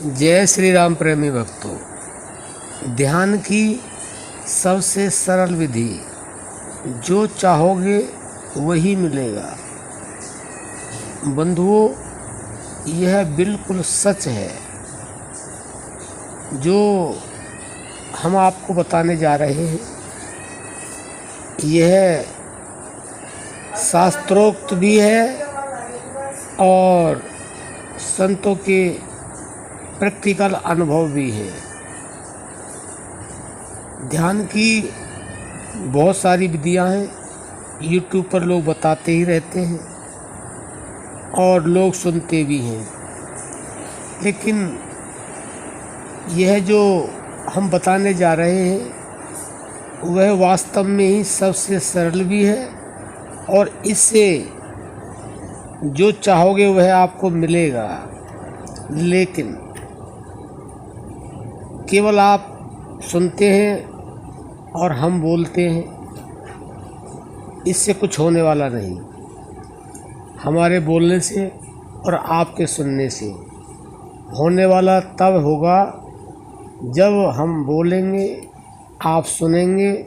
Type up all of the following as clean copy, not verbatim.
जय श्री राम प्रेमी भक्तों। ध्यान की सबसे सरल विधि, जो चाहोगे वही मिलेगा। बंधुओं, यह बिल्कुल सच है। जो हम आपको बताने जा रहे हैं यह शास्त्रोक्त भी है और संतों के प्रैक्टिकल अनुभव भी है। ध्यान की बहुत सारी विधियां हैं, यूट्यूब पर लोग बताते ही रहते हैं और लोग सुनते भी हैं, लेकिन यह जो हम बताने जा रहे हैं वह वास्तव में ही सबसे सरल भी है और इससे जो चाहोगे वह आपको मिलेगा। लेकिन केवल आप सुनते हैं और हम बोलते हैं, इससे कुछ होने वाला नहीं। हमारे बोलने से और आपके सुनने से होने वाला तब होगा जब हम बोलेंगे, आप सुनेंगे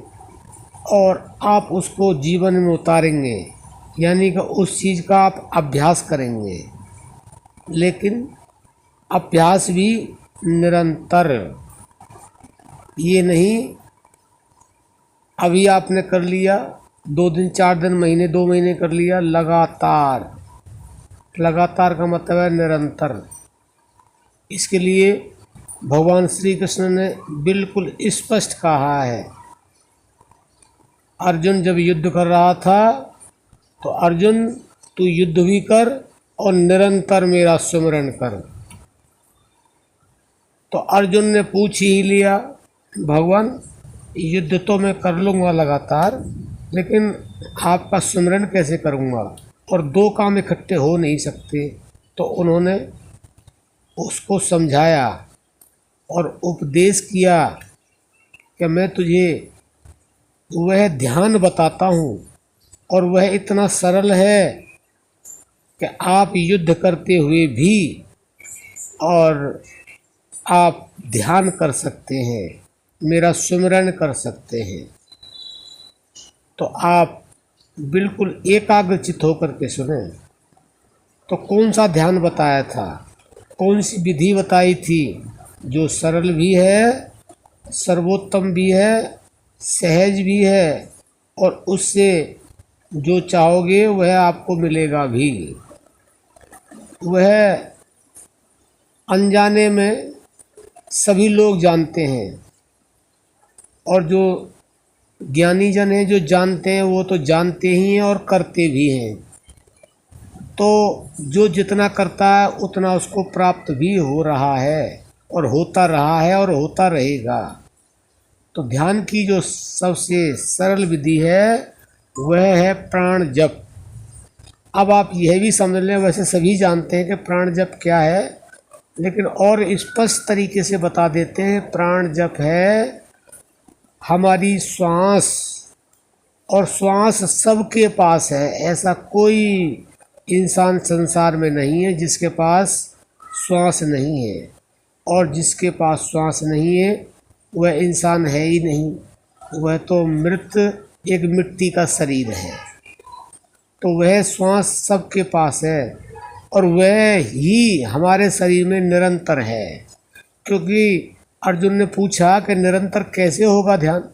और आप उसको जीवन में उतारेंगे, यानी कि उस चीज़ का आप अभ्यास करेंगे। लेकिन अभ्यास भी निरंतर, ये नहीं अभी आपने कर लिया, 2 दिन 4 दिन महीने 2 महीने कर लिया। लगातार का मतलब है निरंतर। इसके लिए भगवान श्री कृष्ण ने बिल्कुल स्पष्ट कहा है। अर्जुन जब युद्ध कर रहा था तो अर्जुन तू युद्ध भी कर और निरंतर मेरा सुमिरन कर। तो अर्जुन ने पूछ ही लिया, भगवान युद्ध तो मैं कर लूँगा लगातार, लेकिन आपका सुमिरन कैसे करूँगा, और 2 काम इकट्ठे हो नहीं सकते। तो उन्होंने उसको समझाया और उपदेश किया कि मैं तुझे वह ध्यान बताता हूँ और वह इतना सरल है कि आप युद्ध करते हुए भी और आप ध्यान कर सकते हैं, मेरा सुमिरन कर सकते हैं। तो आप बिल्कुल एकाग्रचित होकर के सुने। तो कौन सा ध्यान बताया था, कौन सी विधि बताई थी जो सरल भी है, सर्वोत्तम भी है, सहज भी है और उससे जो चाहोगे वह आपको मिलेगा भी। वह अनजाने में सभी लोग जानते हैं और जो ज्ञानी जन हैं जो जानते हैं वो तो जानते ही हैं और करते भी हैं। तो जो जितना करता है उतना उसको प्राप्त भी हो रहा है और होता रहा है और होता रहेगा। तो ध्यान की जो सबसे सरल विधि है वह है प्राण जप। अब आप यह भी समझ लें, वैसे सभी जानते हैं कि प्राण जप क्या है, लेकिन और स्पष्ट तरीके से बता देते हैं। प्राण जप है हमारी श्वास, और श्वास सबके पास है। ऐसा कोई इंसान संसार में नहीं है जिसके पास श्वास नहीं है, और जिसके पास श्वास नहीं है वह इंसान है ही नहीं, वह तो मृत एक मिट्टी का शरीर है। तो वह श्वास सबके पास है और वह ही हमारे शरीर में निरंतर है। क्योंकि अर्जुन ने पूछा कि निरंतर कैसे होगा ध्यान,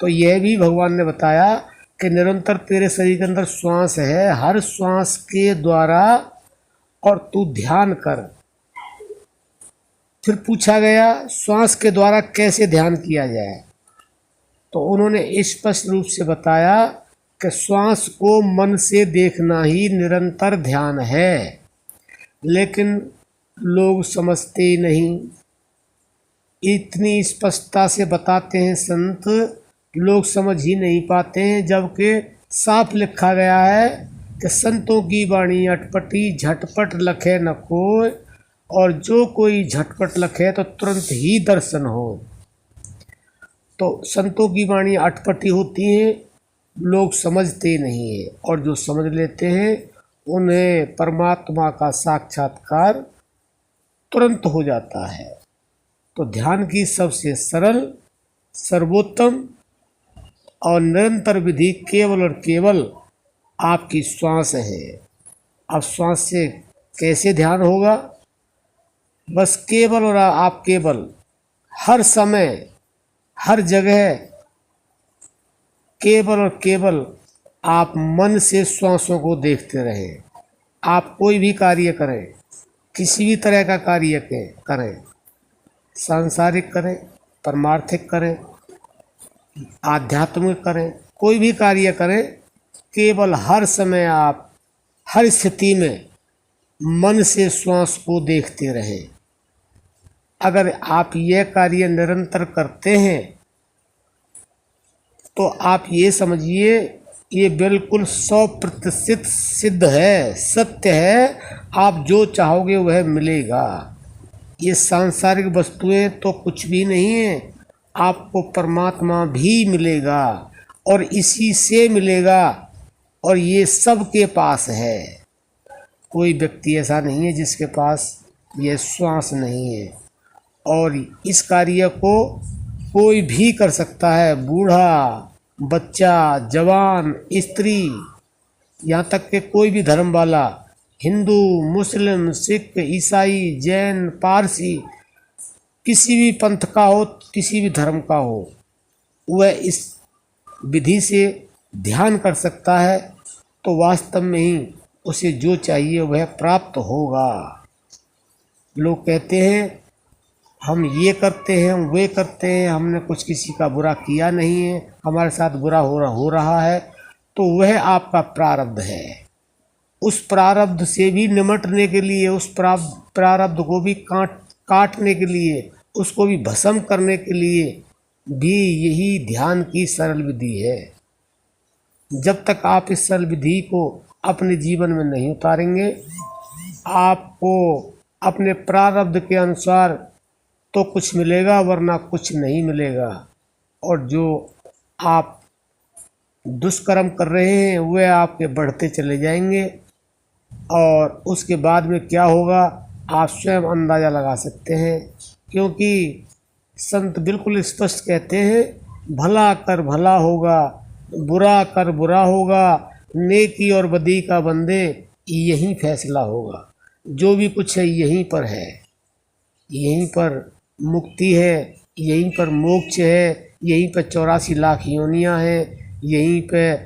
तो यह भी भगवान ने बताया कि निरंतर तेरे शरीर के अंदर श्वास है, हर श्वास के द्वारा और तू ध्यान कर। फिर पूछा गया श्वास के द्वारा कैसे ध्यान किया जाए, तो उन्होंने स्पष्ट रूप से बताया कि श्वास को मन से देखना ही निरंतर ध्यान है। लेकिन लोग समझते ही नहीं, इतनी स्पष्टता से बताते हैं संत, लोग समझ ही नहीं पाते हैं। जबकि साफ लिखा गया है कि संतों की वाणी अटपटी, झटपट लखे न कोई, और जो कोई झटपट लखे तो तुरंत ही दर्शन हो। तो संतों की वाणी अटपटी होती है, लोग समझते नहीं हैं, और जो समझ लेते हैं उन्हें परमात्मा का साक्षात्कार तुरंत हो जाता है। तो ध्यान की सबसे सरल, सर्वोत्तम और निरंतर विधि केवल और केवल आपकी श्वास है। अब श्वास से कैसे ध्यान होगा? बस केवल और आप केवल हर समय हर जगह केवल और केवल आप मन से श्वासों को देखते रहें। आप कोई भी कार्य करें, किसी भी तरह का कार्य करें, सांसारिक करें, परमार्थिक करें, आध्यात्मिक करें, कोई भी कार्य करें, केवल हर समय आप हर स्थिति में मन से श्वास को देखते रहें। अगर आप यह कार्य निरंतर करते हैं तो आप ये समझिए ये बिल्कुल 100% सिद्ध है, सत्य है। आप जो चाहोगे वह मिलेगा। ये सांसारिक वस्तुएं तो कुछ भी नहीं है, आपको परमात्मा भी मिलेगा और इसी से मिलेगा, और ये सबके पास है। कोई व्यक्ति ऐसा नहीं है जिसके पास यह श्वास नहीं है। और इस कार्य को कोई भी कर सकता है, बूढ़ा, बच्चा, जवान, स्त्री, यहाँ तक कि कोई भी धर्म वाला, हिंदू, मुस्लिम, सिख, ईसाई, जैन, पारसी, किसी भी पंथ का हो, किसी भी धर्म का हो, वह इस विधि से ध्यान कर सकता है। तो वास्तव में ही उसे जो चाहिए वह प्राप्त होगा। लोग कहते हैं हम ये करते हैं, हम वे करते हैं, हमने कुछ किसी का बुरा किया नहीं है, हमारे साथ बुरा हो रहा है। तो वह आपका प्रारब्ध है। उस प्रारब्ध से भी निमटने के लिए, उस प्रारब्ध को भी काटने के लिए, उसको भी भस्म करने के लिए भी यही ध्यान की सरल विधि है। जब तक आप इस सरल विधि को अपने जीवन में नहीं उतारेंगे, आपको अपने प्रारब्ध के अनुसार तो कुछ मिलेगा, वरना कुछ नहीं मिलेगा। और जो आप दुष्कर्म कर रहे हैं वह आपके बढ़ते चले जाएंगे, और उसके बाद में क्या होगा आप स्वयं अंदाज़ा लगा सकते हैं। क्योंकि संत बिल्कुल स्पष्ट कहते हैं, भला कर भला होगा, बुरा कर बुरा होगा, नेकी और बदी का बंदे यही फैसला होगा। जो भी कुछ है यहीं पर है, यहीं पर मुक्ति है, यहीं पर मोक्ष है, यहीं पर 84 लाख योनियाँ हैं, यहीं पे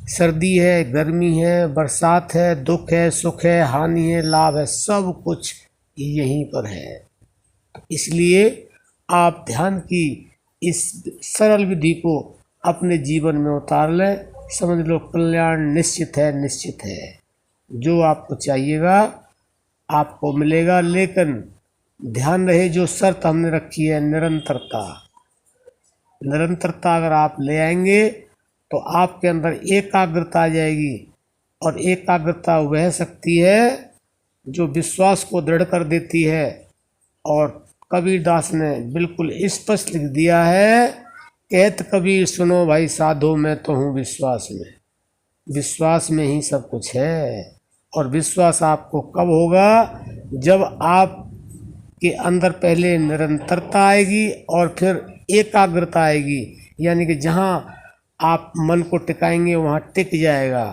सर्दी है, गर्मी है, बरसात है, दुख है, सुख है, हानि है, लाभ है, सब कुछ यहीं पर है। इसलिए आप ध्यान की इस सरल विधि को अपने जीवन में उतार लें। समझ लो कल्याण निश्चित है, निश्चित है। जो आपको चाहिएगा आपको मिलेगा। लेकिन ध्यान रहे जो शर्त हमने रखी है, निरंतरता। निरंतरता अगर आप ले आएंगे तो आपके अंदर एकाग्रता आ जाएगी, और एकाग्रता वह शक्ति है जो विश्वास को दृढ़ कर देती है। और कबीरदास ने बिल्कुल स्पष्ट लिख दिया है, कहत कबीर सुनो भाई साधो मैं तो हूँ विश्वास में। विश्वास में ही सब कुछ है। और विश्वास आपको कब होगा? जब आप के अंदर पहले निरंतरता आएगी और फिर एकाग्रता आएगी। यानी कि जहाँ आप मन को टिकाएंगे वहाँ टिक जाएगा।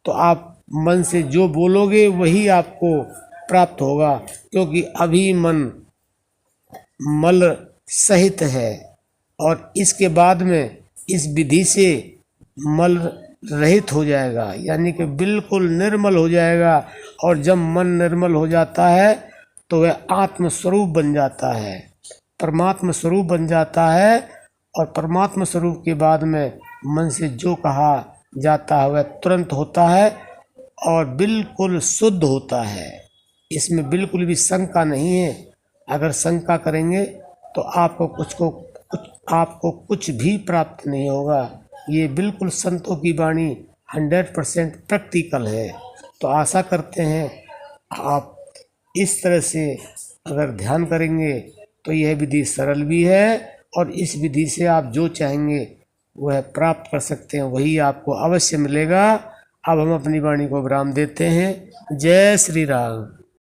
तो आप मन से जो बोलोगे वही आपको प्राप्त होगा, क्योंकि अभी मन मल सहित है। और इसके बाद में इस विधि से मल रहित हो जाएगा, यानी कि बिल्कुल निर्मल हो जाएगा। और जब मन निर्मल हो जाता है तो वह आत्म स्वरूप बन जाता है, परमात्मा स्वरूप बन जाता है। और परमात्मा स्वरूप के बाद में मन से जो कहा जाता है वह तुरंत होता है और बिल्कुल शुद्ध होता है। इसमें बिल्कुल भी शंका नहीं है। अगर शंका करेंगे तो आपको कुछ भी प्राप्त नहीं होगा। ये बिल्कुल संतों की वाणी 100% प्रैक्टिकल है। तो आशा करते हैं आप इस तरह से अगर ध्यान करेंगे तो यह विधि सरल भी है, और इस विधि से आप जो चाहेंगे वह प्राप्त कर सकते हैं, वही आपको अवश्य मिलेगा। अब हम अपनी वाणी को विराम देते हैं। जय श्री राम।